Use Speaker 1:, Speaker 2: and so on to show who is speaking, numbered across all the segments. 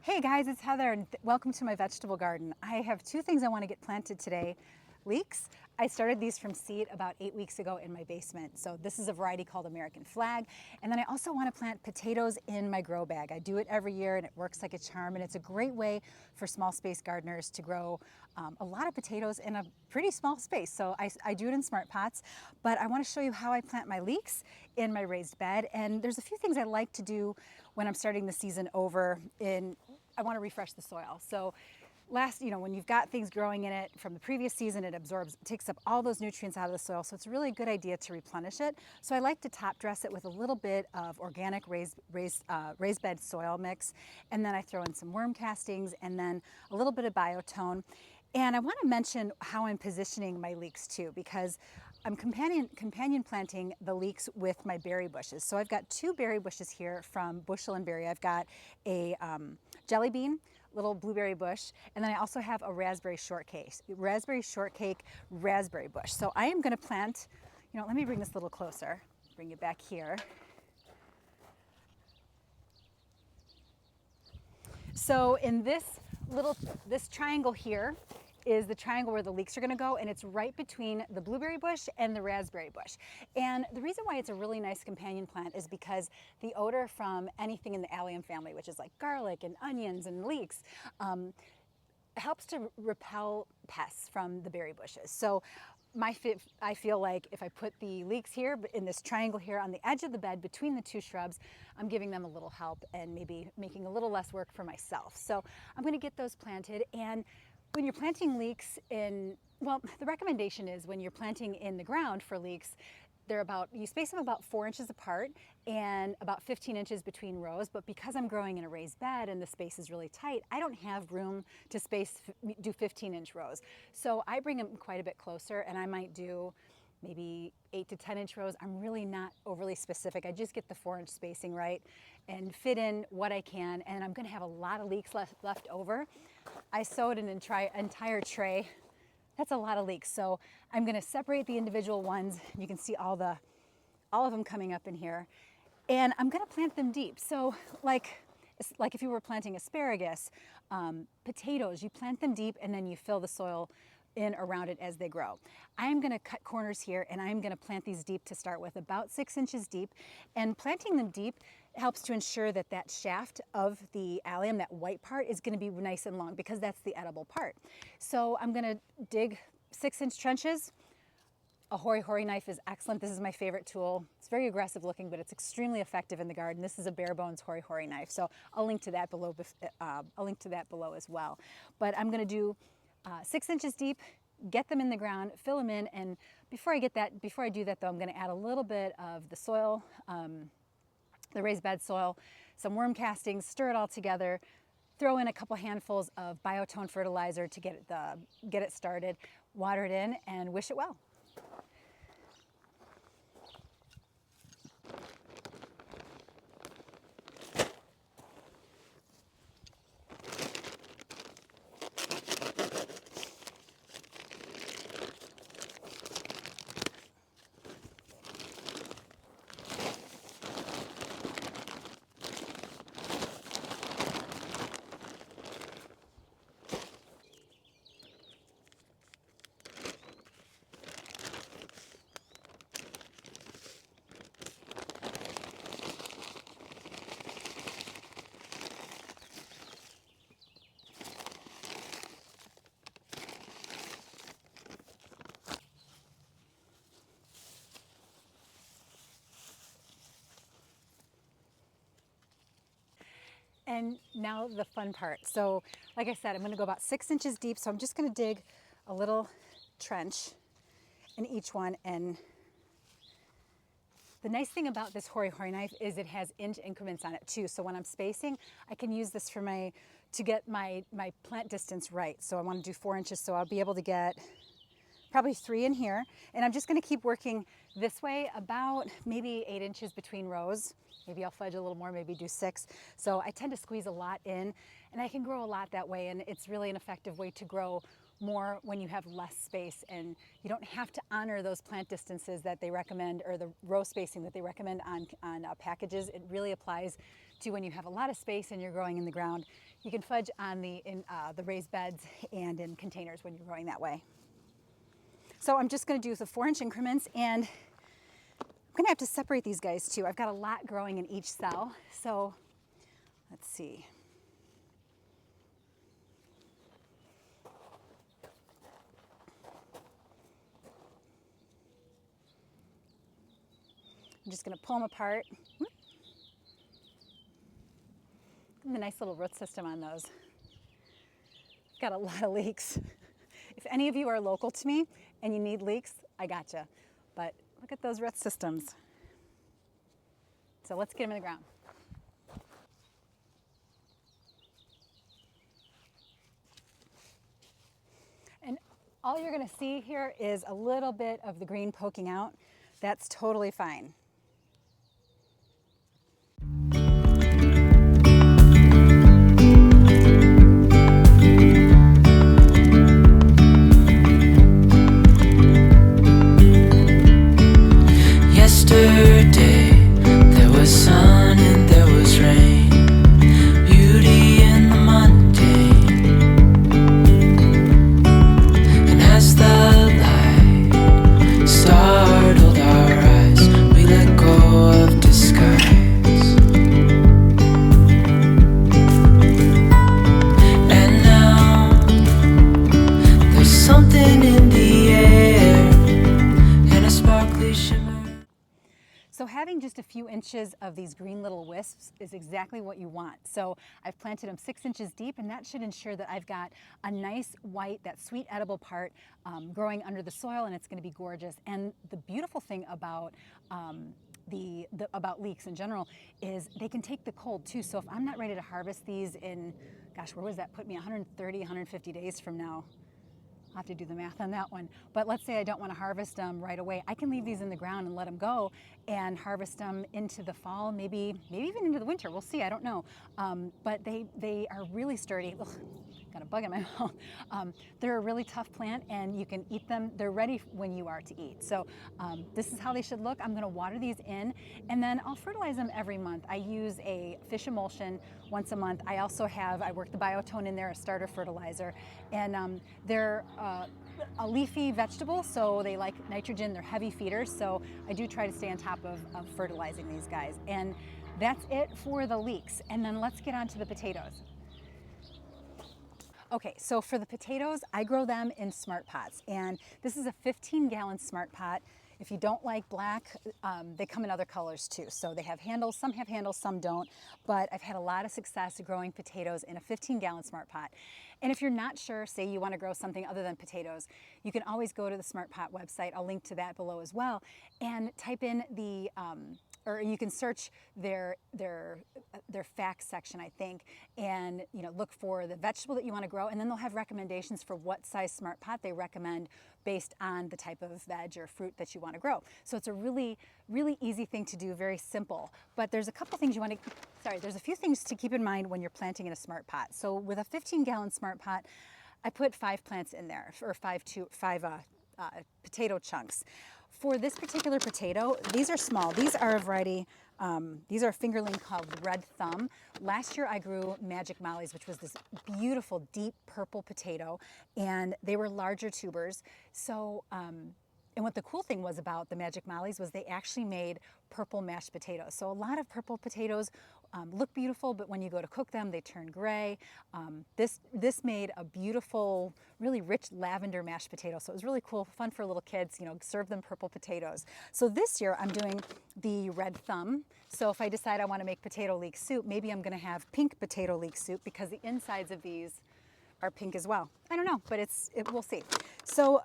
Speaker 1: Hey guys, it's Heather and welcome to my vegetable garden. I have two things I want to get planted today. Leeks. I started these from seed about 8 weeks ago in my basement. So this is a variety called American Flag. And then I also want to plant potatoes in my grow bag. I do it every year and it works like a charm, and it's a great way for small space gardeners to grow a lot of potatoes in a pretty small space. So I do it in SmartPots, but I want to show you how I plant my leeks in my raised bed. And there's a few things I like to do when I'm starting the season over. I want to refresh the soil. So when you've got things growing in it from the previous season, it takes up all those nutrients out of the soil. So it's a really good idea to replenish it. So I like to top dress it with a little bit of organic raised bed soil mix. And then I throw in some worm castings and then a little bit of biotone. And I want to mention how I'm positioning my leeks too, because I'm companion planting the leeks with my berry bushes. So I've got two berry bushes here from Bushel and Berry. I've got a jelly bean, little blueberry bush, and then I also have a raspberry shortcake raspberry bush. So I am going to plant, let me bring this a little closer, bring it back here. So in this triangle here is the triangle where the leeks are going to go, and it's right between the blueberry bush and the raspberry bush. And the reason why it's a really nice companion plant is because the odor from anything in the allium family, which is like garlic and onions and leeks, helps to repel pests from the berry bushes. So I feel like if I put the leeks here in this triangle here on the edge of the bed between the two shrubs, I'm giving them a little help and maybe making a little less work for myself. So I'm going to get those planted. And when you're planting leeks the recommendation is when you're planting in the ground for leeks, you space them about 4 inches apart and about 15 inches between rows. But because I'm growing in a raised bed and the space is really tight, I don't have room to do 15-inch rows. So I bring them quite a bit closer, and I might do maybe 8 to 10-inch rows. I'm really not overly specific. I just get the 4-inch spacing right and fit in what I can. And I'm going to have a lot of leeks left over. I sowed an entire tray. That's a lot of leeks. So I'm going to separate the individual ones. You can see all of them coming up in here. And I'm going to plant them deep. So like if you were planting asparagus, potatoes, you plant them deep and then you fill the soil in around it as they grow. I'm going to cut corners here, and I'm going to plant these deep to start with, about 6 inches deep. And planting them deep helps to ensure that shaft of the allium, that white part, is going to be nice and long, because that's the edible part. So I'm going to dig 6-inch trenches. A hori-hori knife is excellent. This is my favorite tool. It's very aggressive looking, but it's extremely effective in the garden. This is a bare bones hori-hori knife, so I'll link to that below. As well. But I'm going to do 6 inches deep, get them in the ground, fill them in, and before I do that though, I'm going to add a little bit of the soil, the raised bed soil, some worm castings, stir it all together, throw in a couple handfuls of biotone fertilizer to get it started, water it in, and wish it well. And now the fun part. So like I said, I'm going to go about 6 inches deep. So I'm just going to dig a little trench in each one. And the nice thing about this hori-hori knife is it has inch increments on it too. So when I'm spacing, I can use this to get my plant distance right. So I want to do 4 inches. So I'll be able to get probably 3 in here. And I'm just going to keep working this way, about maybe 8 inches between rows. Maybe I'll fudge a little more, maybe do 6. So I tend to squeeze a lot in, and I can grow a lot that way. And it's really an effective way to grow more when you have less space, and you don't have to honor those plant distances that they recommend, or the row spacing that they recommend on packages. It really applies to when you have a lot of space and you're growing in the ground. You can fudge on the raised beds and in containers when you're growing that way. So I'm just going to do the 4-inch increments, and I'm going to have to separate these guys too. I've got a lot growing in each cell. So let's see. I'm just going to pull them apart. The nice little root system on those. Got a lot of leeks. If any of you are local to me and you need leeks, I gotcha. But look at those root systems. So let's get them in the ground. And all you're going to see here is a little bit of the green poking out. That's totally fine.
Speaker 2: Yesterday there was sun and there was rain, beauty in the mundane. And as the light startled our eyes, we let go of disguise. And now there's something in the air and a sparkly shimmer.
Speaker 1: So having just a few inches of these green little wisps is exactly what you want. So I've planted them 6 inches deep, and that should ensure that I've got a nice white, that sweet edible part growing under the soil, and it's going to be gorgeous. And the beautiful thing about about leeks in general is they can take the cold too. So if I'm not ready to harvest these in, gosh, where was that put me, 130, 150 days from now? I'll have to do the math on that one. But let's say I don't want to harvest them right away. I can leave these in the ground and let them go and harvest them into the fall, maybe even into the winter. We'll see, I don't know. But they are really sturdy. Ugh, got a bug in my mouth. They're a really tough plant, and you can eat them. They're ready when you are to eat. So this is how they should look. I'm going to water these in, and then I'll fertilize them every month. I use a fish emulsion once a month. I also I work the biotone in there, a starter fertilizer, and they're a leafy vegetable, so they like nitrogen. They're heavy feeders, so I do try to stay on top of fertilizing these guys. And that's it for the leeks. And then let's get on to the potatoes. Okay, so for the potatoes, I grow them in SmartPots, and this is a 15-gallon SmartPot. If you don't like black, they come in other colors too. So they have handles, some don't, but I've had a lot of success growing potatoes in a 15-gallon SmartPot. And if you're not sure, say you want to grow something other than potatoes, you can always go to the SmartPot website. I'll link to that below as well, and type in the or you can search their facts section, I think, and look for the vegetable that you want to grow, and then they'll have recommendations for what size SmartPot they recommend based on the type of veg or fruit that you want to grow. So it's a really, really easy thing to do, very simple. But there's a couple things there's a few things to keep in mind when you're planting in a SmartPot. So with a 15-gallon SmartPot, I put 5 plants in there, or five potato chunks. For this particular potato, these are small. These are a variety, these are a fingerling called Red Thumb. Last year I grew Magic Mollies, which was this beautiful deep purple potato, and they were larger tubers. So, and what the cool thing was about the Magic Mollies was they actually made purple mashed potatoes. So a lot of purple potatoes look beautiful, but when you go to cook them, they turn gray. This made a beautiful, really rich lavender mashed potato. So it was really cool, fun for little kids, serve them purple potatoes. So this year I'm doing the Red Thumb. So if I decide I want to make potato leek soup, maybe I'm going to have pink potato leek soup because the insides of these are pink as well. I don't know, but we'll see. So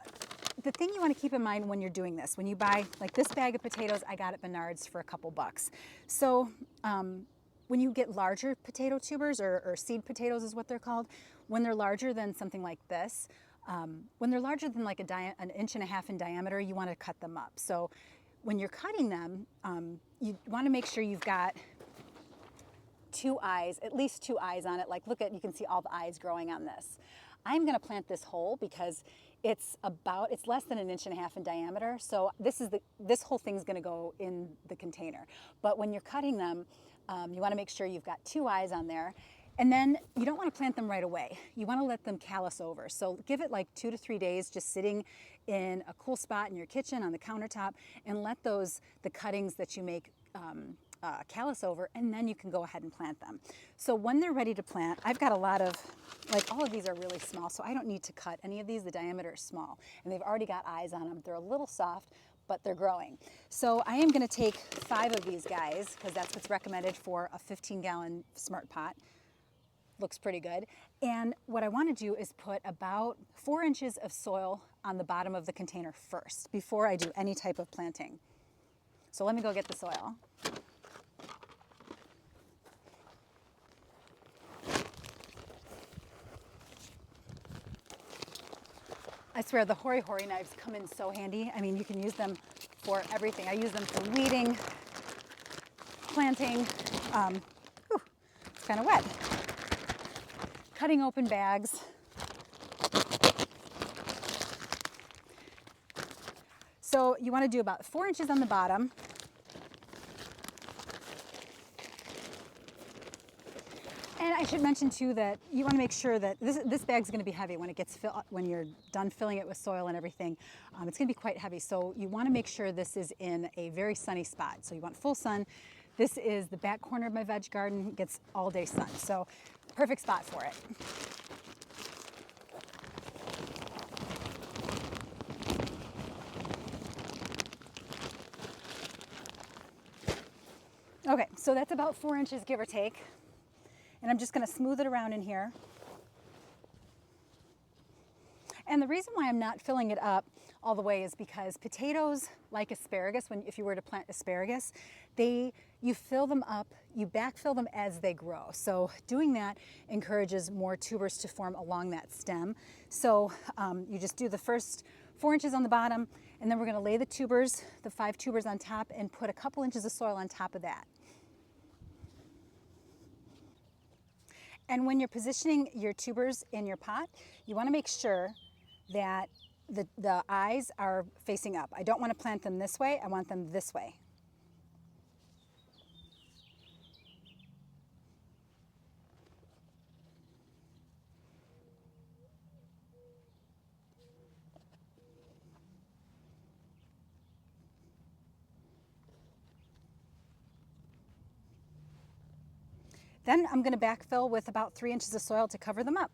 Speaker 1: the thing you want to keep in mind when you're doing this, when you buy like this bag of potatoes, I got at Menards for a couple bucks. So when you get larger potato tubers, or seed potatoes is what they're called, when they're larger than something like this, when they're larger than like an inch and a half in diameter, you want to cut them up. So when you're cutting them, you want to make sure you've got 2 eyes, at least 2 eyes on it. Like you can see all the eyes growing on this. I'm going to plant this whole because it's less than an inch and a half in diameter. So this whole thing's going to go in the container. But when you're cutting them, you want to make sure you've got 2 eyes on there. And then you don't want to plant them right away. You want to let them callus over. So give it like 2 to 3 days just sitting in a cool spot in your kitchen on the countertop, and let the cuttings that you make callus over, and then you can go ahead and plant them. So when they're ready to plant, I've got a lot of, like all of these are really small, so I don't need to cut any of these. The diameter is small, and they've already got eyes on them. They're a little soft, but they're growing. So I am going to take 5 of these guys, because that's what's recommended for a 15-gallon SmartPot. Looks pretty good. And what I want to do is put about 4 inches of soil on the bottom of the container first before I do any type of planting. So let me go get the soil. I swear the Hori Hori knives come in so handy. I mean, you can use them for everything. I use them for weeding, planting, it's kind of wet, cutting open bags. So you want to do about 4 inches on the bottom. And I should mention too that you want to make sure that this bag's going to be heavy when it gets when you're done filling it with soil and everything. It's going to be quite heavy, so you want to make sure this is in a very sunny spot. So you want full sun. This is the back corner of my veg garden. It gets all day sun, so perfect spot for it. Okay, so that's about 4 inches, give or take. And I'm just going to smooth it around in here. And the reason why I'm not filling it up all the way is because potatoes, like asparagus, if you were to plant asparagus, you fill them up, you backfill them as they grow. So doing that encourages more tubers to form along that stem. So you just do the first 4 inches on the bottom, and then we're going to lay the tubers, the 5 tubers on top, and put a couple inches of soil on top of that. And when you're positioning your tubers in your pot, you want to make sure that the eyes are facing up. I don't want to plant them this way, I want them this way. Then I'm going to backfill with about 3 inches of soil to cover them up.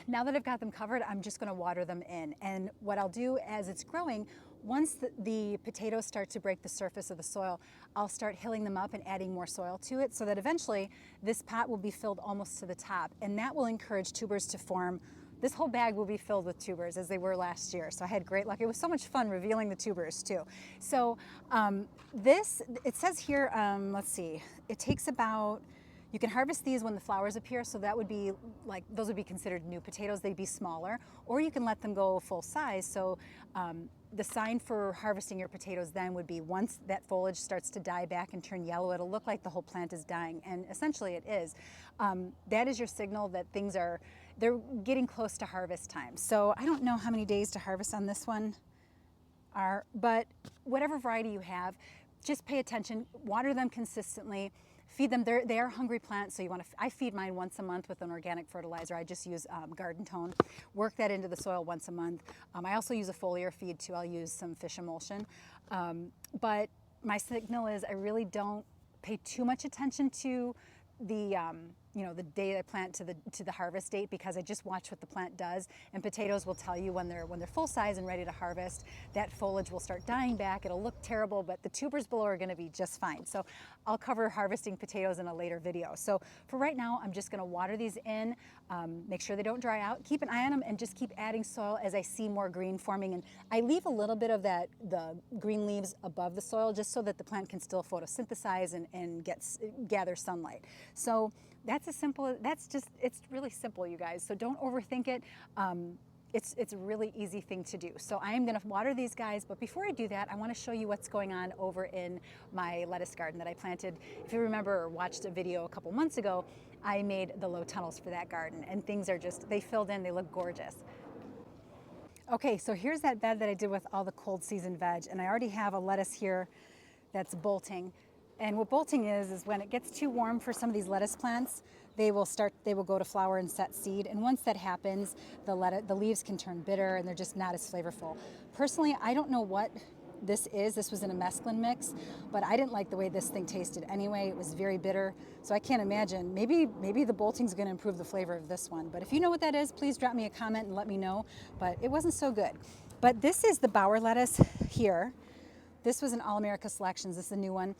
Speaker 1: Now that I've got them covered, I'm just going to water them in. And what I'll do as it's growing, once the potatoes start to break the surface of the soil, I'll start hilling them up and adding more soil to it so that eventually this pot will be filled almost to the top. And that will encourage tubers to form. This whole bag will be filled with tubers as they were last year. So I had great luck. It was so much fun revealing the tubers too. So it says here, let's see, it takes about, you can harvest these when the flowers appear, so that would be like, those would be considered new potatoes. They'd be smaller, or you can let them go full size. So the sign for harvesting your potatoes then would be once that foliage starts to die back and turn yellow, it'll look like the whole plant is dying, and essentially it is. That is your signal that they're getting close to harvest time. So I don't know how many days to harvest on this one are, but whatever variety you have, just pay attention, water them consistently. Feed them. They are hungry plants, so you want to. I feed mine once a month with an organic fertilizer. I just use garden tone. Work that into the soil once a month. I also use a foliar feed too. I'll use some fish emulsion. But my signal is I really don't pay too much attention to the the day I plant to the harvest date, because I just watch what the plant does. And potatoes will tell you when they're full size and ready to harvest. That foliage will start dying back. It'll look terrible, but the tubers below are going to be just fine. So I'll cover harvesting potatoes in a later video. So for right now, I'm just going to water these in, make sure they don't dry out, keep an eye on them, and just keep adding soil as I see more green forming. And I leave a little bit of the green leaves above the soil just so that the plant can still photosynthesize and gather sunlight. So it's really simple, you guys. So don't overthink it. it's a really easy thing to do. So I am going to water these guys, but before I do that, I want to show you what's going on over in my lettuce garden that I planted. If you remember or watched a video a couple months ago, I made the low tunnels for that garden, and things are just, they filled in, they look gorgeous. Okay, so here's that bed that I did with all the cold season veg, and I already have a lettuce here that's bolting. And what bolting is when it gets too warm for some of these lettuce plants, they will go to flower and set seed. And once that happens, the leaves can turn bitter and they're just not as flavorful. Personally, I don't know what this is. This was in a mesclun mix, but I didn't like the way this thing tasted anyway. It was very bitter. So I can't imagine. Maybe the bolting's gonna improve the flavor of this one. But if you know what that is, please drop me a comment and let me know. But it wasn't so good. But this is the Bauer lettuce here. This was an All America Selections. This is a new one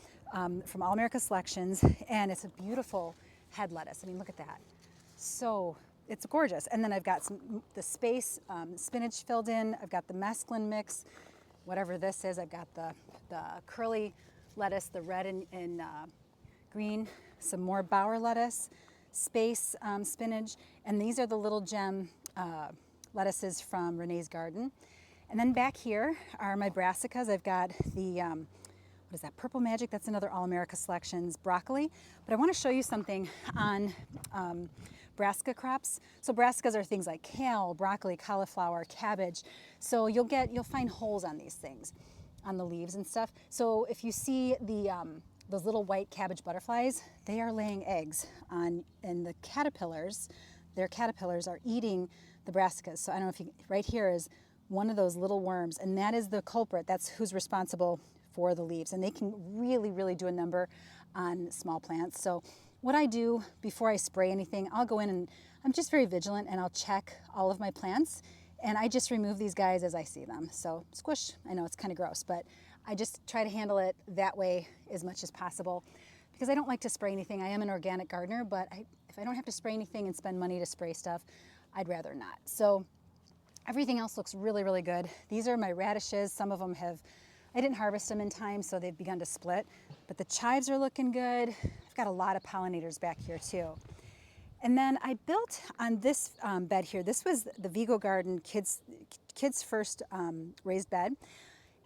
Speaker 1: from All America Selections, and it's a beautiful head lettuce. I mean, look at that. So it's gorgeous. And then I've got the space spinach filled in. I've got the mesclun mix, whatever this is. I've got the curly lettuce, the red and green, some more Bauer lettuce, space spinach, and these are the little gem lettuces from Renee's garden. And then back here are my brassicas. I've got the, what is that, Purple Magic? That's another All America Selections broccoli. But I want to show you something on brassica crops. So brassicas are things like kale, broccoli, cauliflower, cabbage. So you'll find holes on these things, on the leaves and stuff. So if you see those little white cabbage butterflies, they are laying eggs and the caterpillars, their caterpillars are eating the brassicas. So I don't know if you, right here is one of those little worms, and that is the culprit. That's who's responsible for the leaves, and they can really, really do a number on small plants. So what I do before I spray anything, I'll go in and I'm just very vigilant, and I'll check all of my plants, and I just remove these guys as I see them. So squish, I know it's kind of gross, but I just try to handle it that way as much as possible because I don't like to spray anything. I am an organic gardener, but if I don't have to spray anything and spend money to spray stuff, I'd rather not. So everything else looks really, really good. These are my radishes. Some of them I didn't harvest them in time, so they've begun to split. But the chives are looking good. I've got a lot of pollinators back here too. And then I built on this bed here. This was the Vigo Garden kids first raised bed.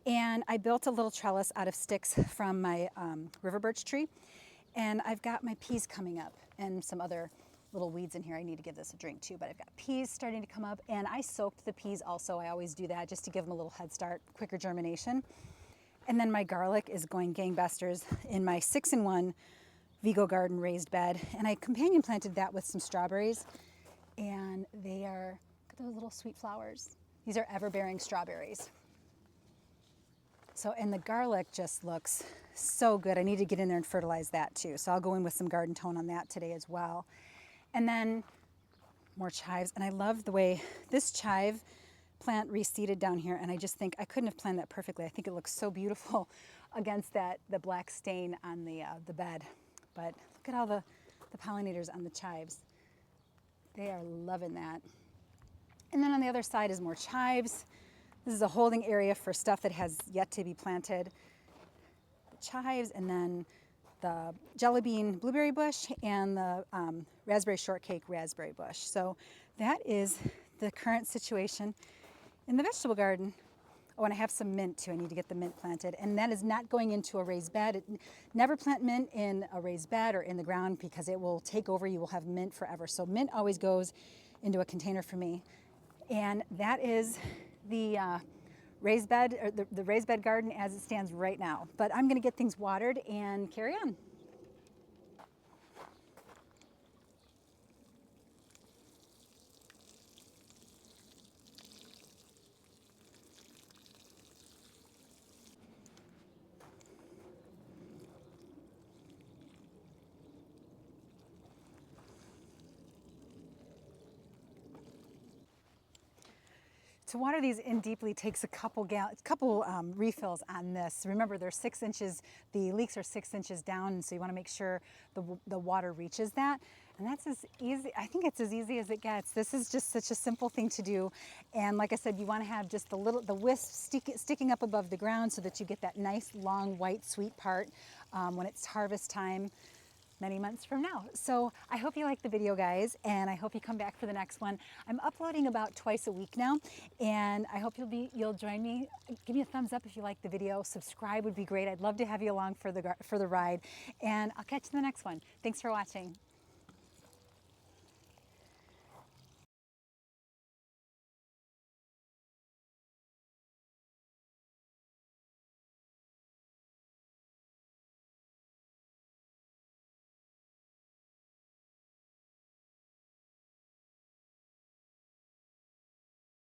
Speaker 1: And I built a little trellis out of sticks from my river birch tree. And I've got my peas coming up and some other little weeds in here. I need to give this a drink too, but I've got peas starting to come up, and I soaked the peas also. I always do that just to give them a little head start, quicker germination. And then my garlic is going gangbusters in my 6-in-1 Vigo Garden raised bed, and I companion planted that with some strawberries, and they are, look at those little sweet flowers. These are ever-bearing strawberries. So, and the garlic just looks so good. I need to get in there and fertilize that too. So I'll go in with some garden tone on that today as well. And then more chives, and I love the way this chive plant reseeded down here, and I just think I couldn't have planned that perfectly. I think it looks so beautiful against the black stain on the bed. But look at all the pollinators on the chives. They are loving that. And then on the other side is more chives. This is a holding area for stuff that has yet to be planted. The chives, and then the jelly bean blueberry bush and the raspberry shortcake raspberry bush. So that is the current situation in the vegetable garden. Oh, and I have some mint too. I need to get the mint planted. And that is not going into a raised bed. Never plant mint in a raised bed or in the ground because it will take over. You will have mint forever. So mint always goes into a container for me. And that is the raised bed, or the raised bed garden as it stands right now. But I'm going to get things watered and carry on. To water these in deeply takes a couple refills on this. Remember, they're 6 inches, the leeks are 6 inches down, so you want to make sure the water reaches that. And that's as easy, I think it's as easy as it gets. This is just such a simple thing to do. And like I said, you want to have just the wisp sticking up above the ground so that you get that nice, long, white, sweet part when it's harvest time. many months from now. So I hope you like the video, guys, and I hope you come back for the next one. I'm uploading about twice a week now, and I hope you'll join me. Give me a thumbs up if you like the video. Subscribe would be great. I'd love to have you along for the ride, and I'll catch you in the next one. Thanks for watching.